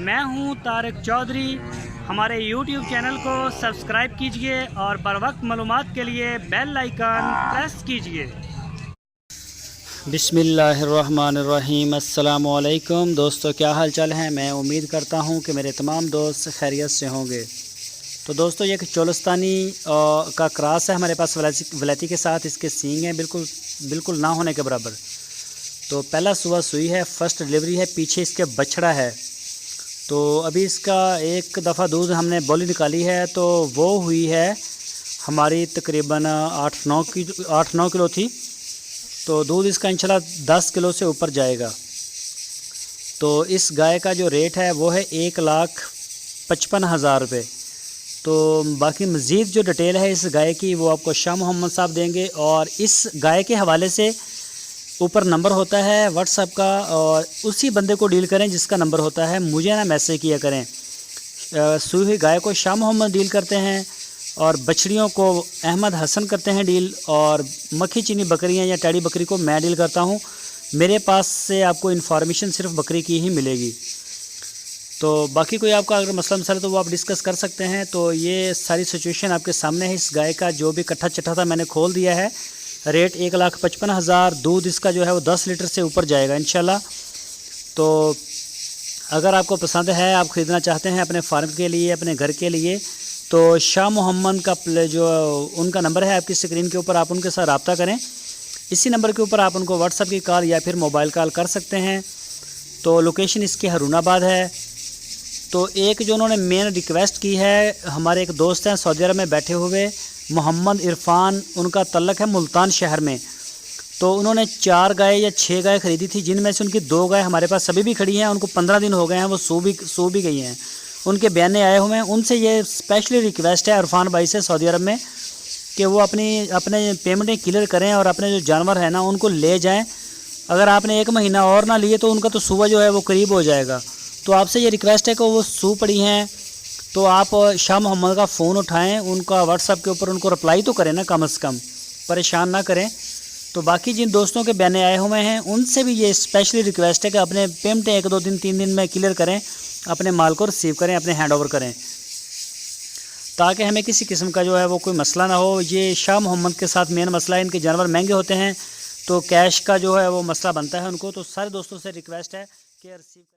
मैं हूं तारिक चौधरी। हमारे YouTube चैनल को सब्सक्राइब कीजिए और बर वक्त मालूमात के लिए बेल आइकन प्रेस कीजिए। बिस्मिल्लाहिर्रहमानिर्रहीम। अस्सलामु अलैकुम दोस्तों, क्या हाल चाल है। मैं उम्मीद करता हूं कि मेरे तमाम दोस्त खैरियत से होंगे। तो दोस्तों, ये एक चोलस्तानी का क्रॉस है हमारे पास वलैती के साथ। इसके सींग हैं बिल्कुल ना होने के बराबर। तो पहला सुबह सुई है, फर्स्ट डिलीवरी है, पीछे इसके बछड़ा है। तो अभी इसका एक दफ़ा दूध हमने बोली निकाली है, तो वो हुई है हमारी तकरीबन 8-9 किलो थी। तो दूध इसका इंशाल्लाह 10 किलो से ऊपर जाएगा। तो इस गाय का जो रेट है वो है 1,55,000 रुपये। तो बाकी मज़ीद जो डिटेल है इस गाय की वो आपको शाह मोहम्मद साहब देंगे। और इस गाय के हवाले से ऊपर नंबर होता है व्हाट्सएप का, और उसी बंदे को डील करें जिसका नंबर होता है, मुझे ना मैसेज किया करें। सुई हुई गाय को शाह मोहम्मद डील करते हैं और बछड़ियों को अहमद हसन करते हैं डील, और मक्खी चीनी बकरियां या टैडी बकरी को मैं डील करता हूं। मेरे पास से आपको इन्फॉर्मेशन सिर्फ बकरी की ही मिलेगी। तो बाकी कोई आपका अगर मसला है तो वो आप डिस्कस कर सकते हैं। तो ये सारी सिचुएशन आपके सामने है। इस गाय का जो भी कट्ठा चट्ठा था मैंने खोल दिया है। रेट 1,55,000। दूध इसका जो है वो 10 लीटर से ऊपर जाएगा इंशाल्लाह। तो अगर आपको पसंद है, आप ख़रीदना चाहते हैं अपने फार्म के लिए, अपने घर के लिए, तो शाह मोहम्मद का जो उनका नंबर है आपकी स्क्रीन के ऊपर, आप उनके साथ रब्ता करें। इसी नंबर के ऊपर आप उनको व्हाट्सएप की कॉल या फिर मोबाइल कॉल कर सकते हैं। तो लोकेशन इसकी हरूनाबाद है। तो एक जो उन्होंने मेन रिक्वेस्ट की है, हमारे एक दोस्त हैं सऊदी अरब में बैठे हुए, मोहम्मद इरफान, उनका तल्लक है मुल्तान शहर में। तो उन्होंने 4 गाय या 6 गाय ख़रीदी थी, जिनमें से उनकी 2 गाय हमारे पास अभी भी खड़ी हैं। उनको 15 दिन हो गए हैं, वो सो भी गई हैं। उनके बयाने आए हुए हैं। उनसे ये स्पेशली रिक्वेस्ट है इरफान भाई से सऊदी अरब में कि वो अपने पेमेंटें क्लियर करें और अपने जो जानवर हैं ना उनको ले जाएँ। अगर आपने 1 महीना और ना लिए तो उनका तो सुबह जो है वो करीब हो जाएगा। तो आपसे ये रिक्वेस्ट है कि वो सू पड़ी हैं, तो आप शाह मोहम्मद का फ़ोन उठाएं, उनका व्हाट्सएप के ऊपर उनको रिप्लाई तो करें ना, कम से कम परेशान ना करें। तो बाकी जिन दोस्तों के बयाने आए हुए हैं उनसे भी ये स्पेशली रिक्वेस्ट है कि अपने पेमेंटें 1-2 दिन 3 दिन में क्लियर करें, अपने माल को रिसीव करें, अपने हैंड ओवर करें, ताकि हमें किसी किस्म का जो है वो कोई मसला ना हो। ये शाह मोहम्मद के साथ मेन मसला है, इनके जानवर महंगे होते हैं तो कैश का जो है वो मसला बनता है उनको। तो सारे दोस्तों से रिक्वेस्ट है कि रिसीव